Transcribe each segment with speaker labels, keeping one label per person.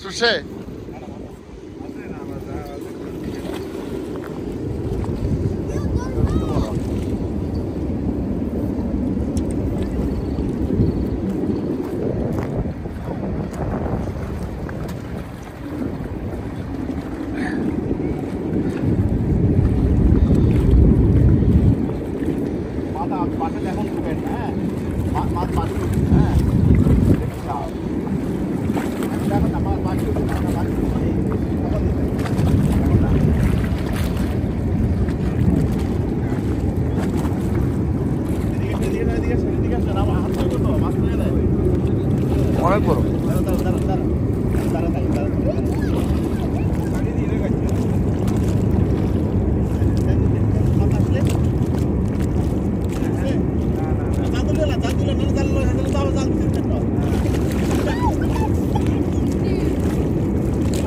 Speaker 1: Sushi. অনেক বড়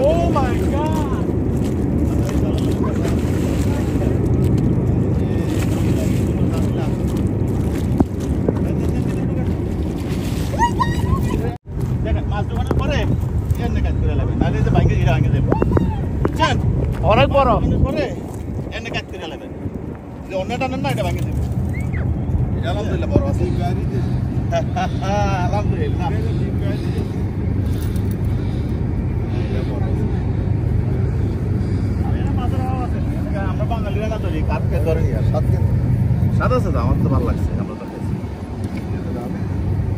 Speaker 1: Oh my god! অনেক বড় করে এনে কাট করে নেবেন যে অন্যটা নেন না এটা ভাঙে দেবেন আলহামদুলিল্লাহ বড় আছে আলহামদুলিল্লাহ আমরা বাঙালিরা না ধরি কাটকে ধরে স্বাদ আছে তো আমার তো ভালো লাগছে আমরা তো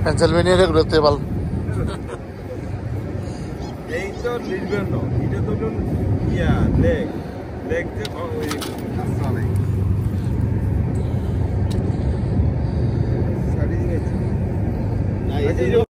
Speaker 1: পেনসিলভেনিয়ার ঘুরতে ভালো
Speaker 2: এই তো লিখবেন না এটা তো ইয়া লেগ লেগ যে ওই রাস্তা নাই সারি দিয়েছে না এই যে